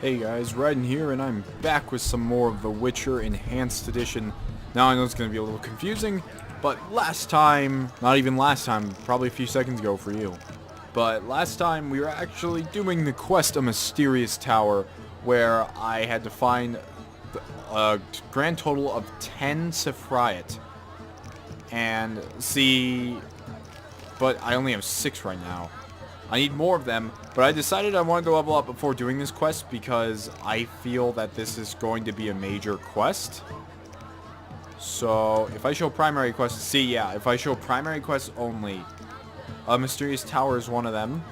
Hey guys, Raiden here, and I'm back with some more of The Witcher Enhanced Edition. Now I know it's going to be a little confusing, but last time, not even last time, probably a few seconds ago for you, but last time we were actually doing the quest of Mysterious Tower, where I had to find a grand total of 10 Sephiroth. And see, but I only have 6 right now. I need more of them, but I decided I wanted to level up before doing this quest because I feel that this is going to be a major quest. So, if I show primary quests, if I show primary quests only, a Mysterious Tower is one of them,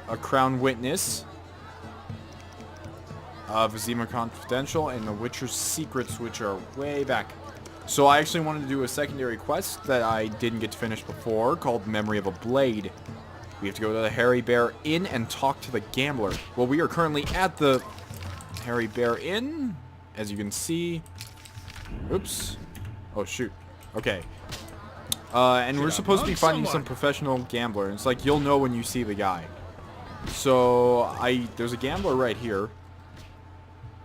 a Crown Witness, Vizima Confidential, and the Witcher's Secrets, which are way back. So I actually wanted to do a secondary quest that I didn't get to finish before, called Memory of a Blade. We have to go to the Hairy Bear Inn and talk to the gambler. Well, we are currently at the Hairy Bear Inn, as you can see. Oops. Oh, shoot. Okay. And we're supposed to be finding some professional gambler. And it's like, you'll know when you see the guy. So, there's a gambler right here.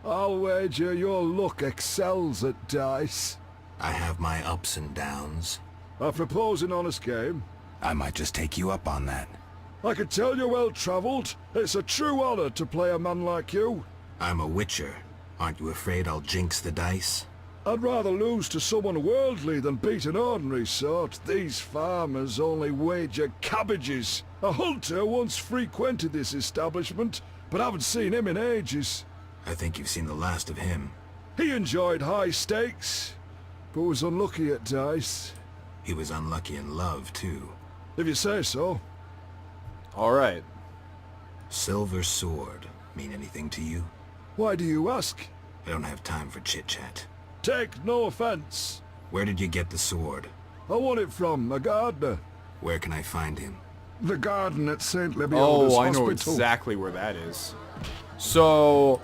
I'll wager your luck excels at dice. I have my ups and downs. I propose an honest game. I might just take you up on that. I can tell you're well-travelled. It's a true honor to play a man like you. I'm a witcher. Aren't you afraid I'll jinx the dice? I'd rather lose to someone worldly than beat an ordinary sort. These farmers only wager cabbages. A hunter once frequented this establishment, but I haven't seen him in ages. I think you've seen the last of him. He enjoyed high stakes, but was unlucky at dice. He was unlucky in love, too. If you say so. Alright. Silver sword mean anything to you? Why do you ask? I don't have time for chit-chat. Take no offense. Where did you get the sword? I won it from a gardener. Where can I find him? The garden at St. Lebiod's Oh, I know Hospital. exactly where that is. So,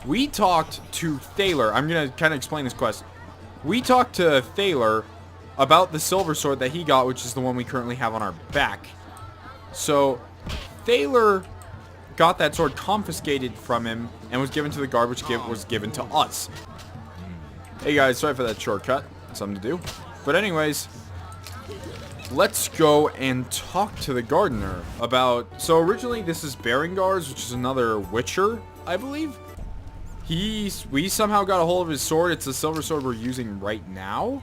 we talked to Thaler. I'm going to kind of explain this quest. We talked to Thaler about the silver sword that he got, which is the one we currently have on our back. So, Thaler got that sword confiscated from him and was given to the guard, which was given to us. Hey guys, sorry for that shortcut. Something to do. But anyways, let's go and talk to the gardener about... So originally this is Berengar's, which is another Witcher, I believe. We somehow got a hold of his sword. It's the silver sword we're using right now.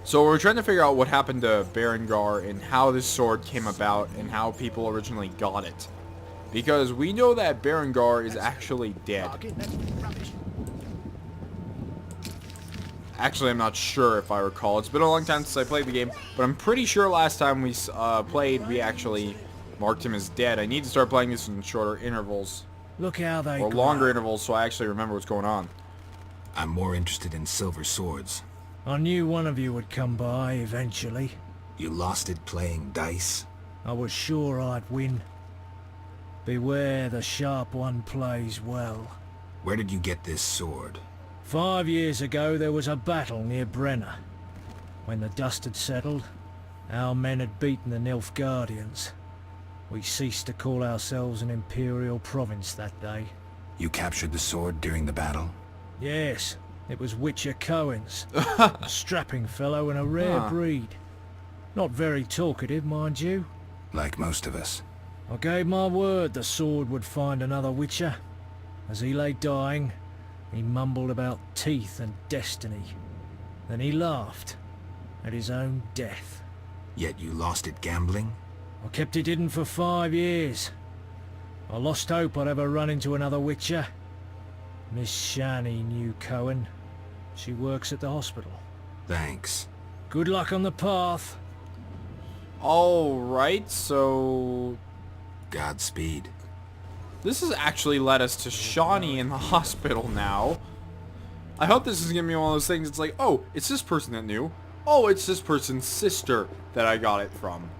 So we're trying to figure out what happened to Berengar and how this sword came about and how people originally got it. Because we know that Berengar is actually dead. Actually, I'm not sure if I recall. It's been a long time since I played the game, but I'm pretty sure last time we played, we actually marked him as dead. I need to start playing this in shorter intervals. Look how they Or longer intervals so I actually remember what's going on. I'm more interested in silver swords. I knew one of you would come by eventually. You lost it playing dice? I was sure I'd win. Beware the sharp one plays well. Where did you get this sword? 5 years ago there was a battle near Brenner. When the dust had settled, our men had beaten the Nilfgaardians. We ceased to call ourselves an imperial province that day. You captured the sword during the battle? Yes, it was Witcher Cohen's. A strapping fellow and a rare breed. Not very talkative, mind you. Like most of us. I gave my word the sword would find another Witcher. As he lay dying, he mumbled about teeth and destiny. Then he laughed at his own death. Yet you lost it gambling? I kept it hidden for 5 years. I lost hope I'd ever run into another Witcher. Miss Shani knew Cohen. She works at the hospital. Thanks. Good luck on the path. Alright, so... Godspeed. This has actually led us to Shawnee in the hospital now. I hope this is going to be one of those things. It's like, oh, it's this person that knew. Oh, it's this person's sister that I got it from.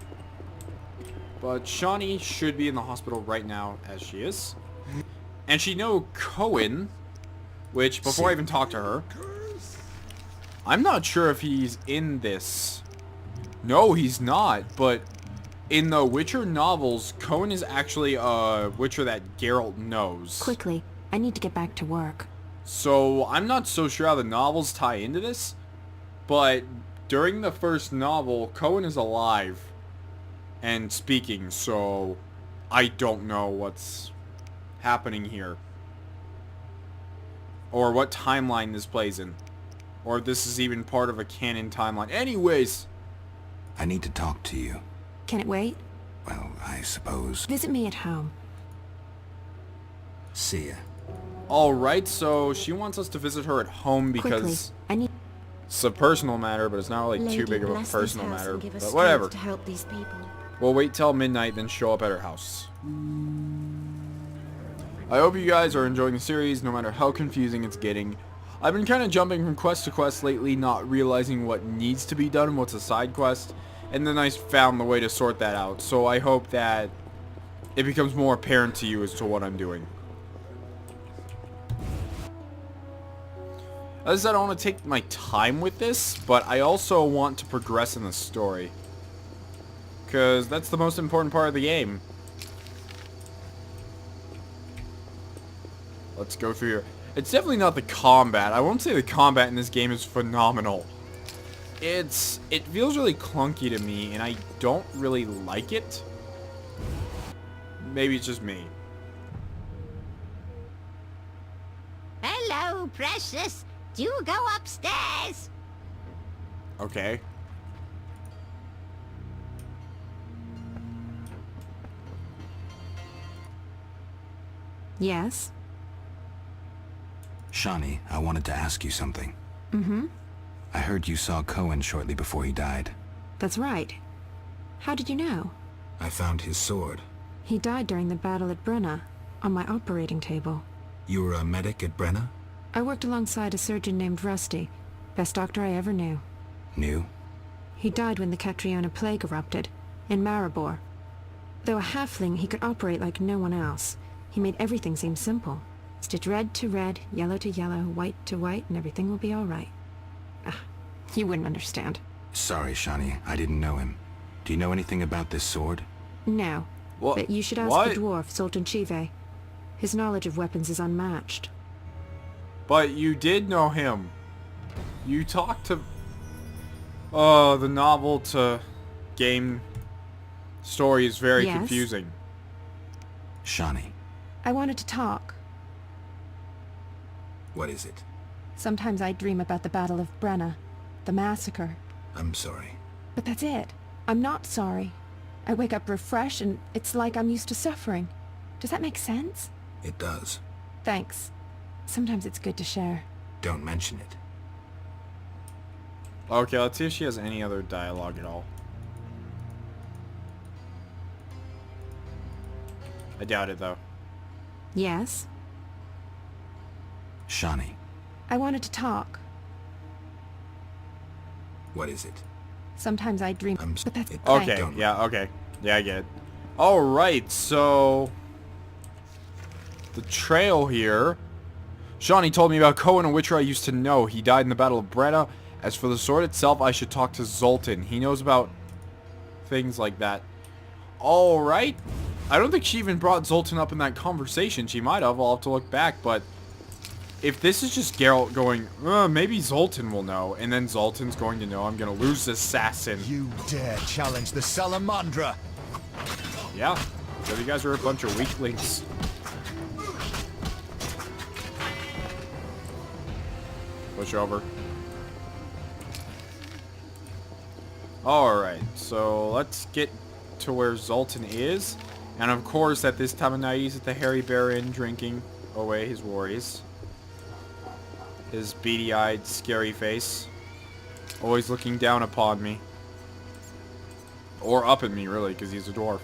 But Shawnee should be in the hospital right now, as she is. And she know Cohen, which, before I even talk to her, I'm not sure if he's in this. No, he's not, but In the Witcher novels, Cohen is actually a Witcher that Geralt knows. Quickly, I need to get back to work. So I'm not so sure how the novels tie into this, but during the first novel, Cohen is alive and speaking, so I don't know what's happening here. Or what timeline this plays in. Or if this is even part of a canon timeline. Anyways! I need to talk to you. Can it wait? Well, I suppose. Visit me at home. See ya. Alright, so she wants us to visit her at home Quickly, because I need it's a personal matter, but it's not really too big of a bless this personal house matter. and give us But strength whatever. to help these people. We'll wait till midnight, then show up at her house. I hope you guys are enjoying the series, no matter how confusing it's getting. I've been kind of jumping from quest to quest lately, not realizing what needs to be done and what's a side quest. And then I found the way to sort that out. So I hope that it becomes more apparent to you as to what I'm doing. As I said, I want to take my time with this, but I also want to progress in the story. Because that's the most important part of the game. Let's go through here. It's definitely not the combat. I won't say the combat in this game is phenomenal. It feels really clunky to me, and I don't really like it. Maybe it's just me. Hello, precious. Do go upstairs. Okay. Yes? Shawnee, I wanted to ask you something. Mm-hmm. I heard you saw Cohen shortly before he died. That's right. How did you know? I found his sword. He died during the battle at Brenna, on my operating table. You were a medic at Brenna? I worked alongside a surgeon named Rusty. Best doctor I ever knew. Knew? He died when the Catriona plague erupted, in Maribor. Though a halfling, he could operate like no one else. He made everything seem simple. Stitch red to red, yellow to yellow, white to white, and everything will be all right. Ah, you wouldn't understand. Sorry, Shawnee. I didn't know him. Do you know anything about this sword? No. What? But you should ask What? the dwarf, Sultan Chive. His knowledge of weapons is unmatched. But you did know him. You talked to... the novel to game story is very Yes? confusing. Shawnee, I wanted to talk. what is it? Sometimes I dream about the Battle of Brenna, the massacre. I'm sorry. But that's it. I'm not sorry. I wake up refreshed and it's like I'm used to suffering. Does that make sense? It does. Thanks. Sometimes it's good to share. Don't mention it. Okay, let's see if she has any other dialogue at all. I doubt it, though. Yes? Shawnee, I wanted to talk. what is it? Sometimes I dream... I'm But that's... it- Okay, Don't- yeah, okay. Yeah, I get it. Alright, so... The trail here... Shawnee told me about Cohen, a witcher I used to know. He died in the Battle of Brenna. As for the sword itself, I should talk to Zoltan. He knows about things like that. Alright. I don't think she even brought Zoltan up in that conversation. She might have. I'll have to look back, but... If this is just Geralt going, maybe Zoltan will know, and then Zoltan's going to know I'm going to lose this assassin. You dare challenge the Salamandra? Yeah, so you guys are a bunch of weaklings. Push over. Alright, so let's get to where Zoltan is. And of course, at this time of night, he's at the Hairy Bear Inn drinking away his worries. His beady-eyed, scary face. Always looking down upon me. Or up at me, really, because he's a dwarf.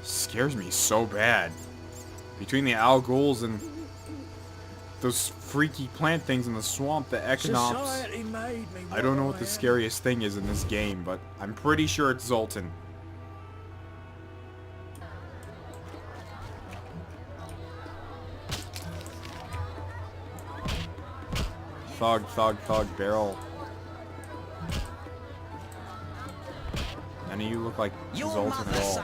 Scares me so bad. Between the Al Ghouls and those freaky plant things in the swamp, the Echinops. Society made me I don't know what I the am. scariest thing is in this game, but I'm pretty sure it's Zoltan. Thug, thug, thug, barrel. None of you look like Zoltan at all.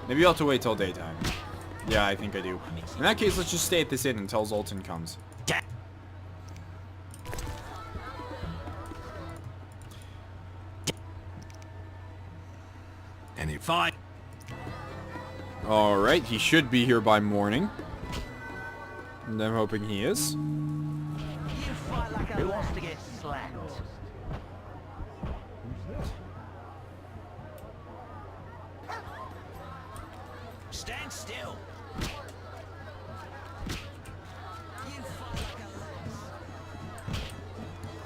Maybe I'll have to wait till daytime. Yeah, I think I do. In that case, let's just stay at this inn until Zoltan comes. Any fine? Alright, he should be here by morning. And I'm hoping he is. Who wants to get slapped? Stand still.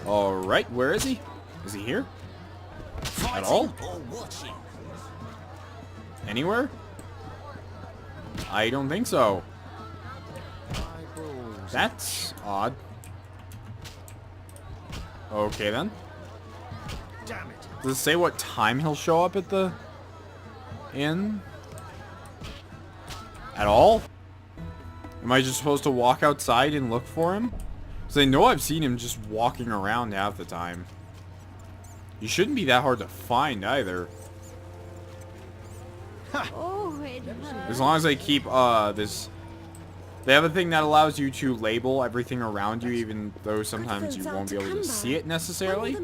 Alright, where is he? Is he here? At all? Anywhere? I don't think so. That's odd. Okay then. Damn it. Does it say what time he'll show up at the inn? At all? Am I just supposed to walk outside and look for him? Because I know I've seen him just walking around half the time. He shouldn't be that hard to find either. Oh, it hurts. As long as I keep this... They have a thing that allows you to label everything around you, even though sometimes you won't be able to see it necessarily.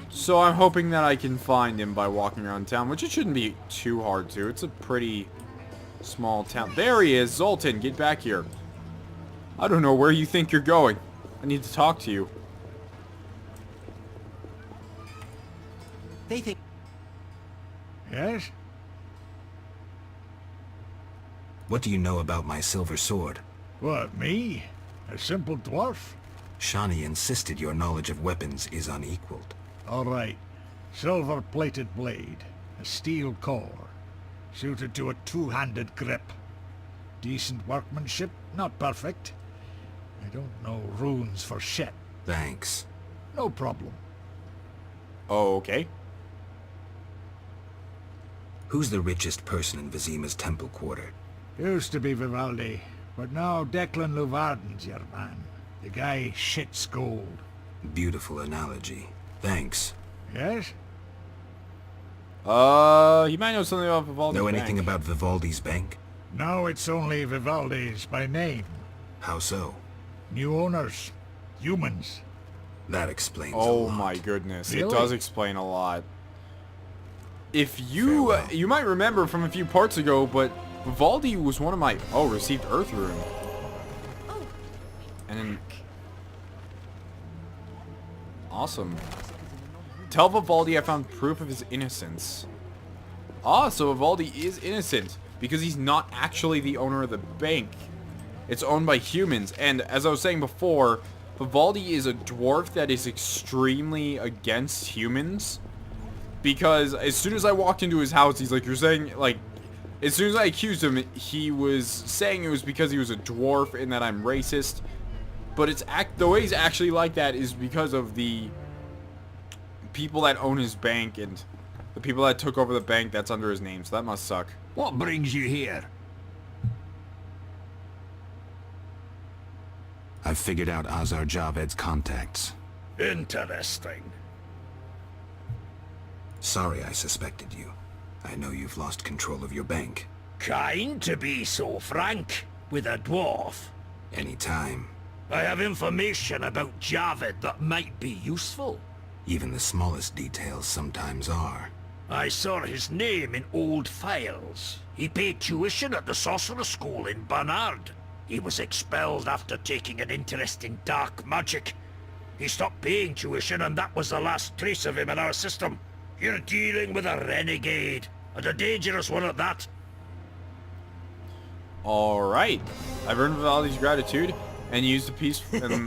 So I'm hoping that I can find him by walking around town, which it shouldn't be too hard to. It's a pretty small town. There he is! Zoltan, get back here. I don't know where you think you're going. I need to talk to you. They think. Yes? What do you know about my silver sword? What, me? A simple dwarf? Shani insisted your knowledge of weapons is unequaled. All right. Silver-plated blade. A steel core. Suited to a two-handed grip. Decent workmanship, not perfect. I don't know runes for shit. Thanks. No problem. Oh, okay. Who's the richest person in Vizima's temple quarter? Used to be Vivaldi, but now Declan Luvarden's your man. The guy shits gold. Beautiful analogy. Thanks. Yes? You might know something about Vivaldi's Know anything bank. about Vivaldi's bank? Now it's only Vivaldi's by name. How so? New owners. Humans. That explains a Oh lot. my goodness, it Really? does explain a lot. If you, Farewell. you might remember from a few parts ago, but Vivaldi was one of my, received Earth Rune. And then, awesome. Tell Vivaldi I found proof of his innocence. Ah, so Vivaldi is innocent, because he's not actually the owner of the bank. It's owned by humans, and as I was saying before, Vivaldi is a dwarf that is extremely against humans. Because as soon as I walked into his house, he's like, you're saying, like, as soon as I accused him, he was saying it was because he was a dwarf and that I'm racist. But the way he's actually like that is because of the people that own his bank and the people that took over the bank that's under his name, so that must suck. What brings you here? I've figured out Azar Javed's contacts. Interesting. Sorry I suspected you. I know you've lost control of your bank. Kind to be so frank with a dwarf. Anytime. I have information about Javed that might be useful. Even the smallest details sometimes are. I saw his name in old files. He paid tuition at the sorcerer school in Barnard. He was expelled after taking an interest in dark magic. He stopped paying tuition and that was the last trace of him in our system. You're dealing with a renegade, and a dangerous one at that. Alright. I've earned Vivaldi's gratitude and used a peace and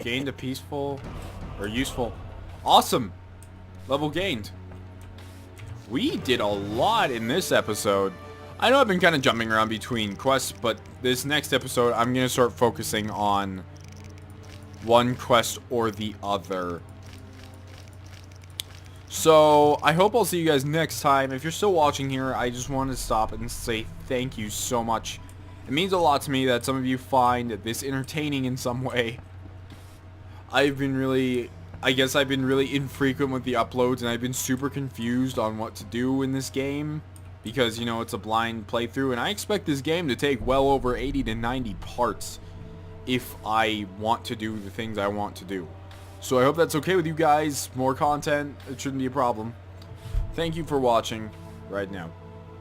gained a peaceful or useful. Awesome. Level gained. We did a lot in this episode. I know I've been kind of jumping around between quests, but this next episode I'm going to start focusing on one quest or the other. So, I hope I'll see you guys next time. If you're still watching here, I just wanted to stop and say thank you so much. It means a lot to me that some of you find this entertaining in some way. I've been really I guess I've been really infrequent with the uploads, and I've been super confused on what to do in this game. Because, you know, it's a blind playthrough, and I expect this game to take well over 80 to 90 parts if I want to do the things I want to do. So I hope that's okay with you guys. More content, it shouldn't be a problem. Thank you for watching right now.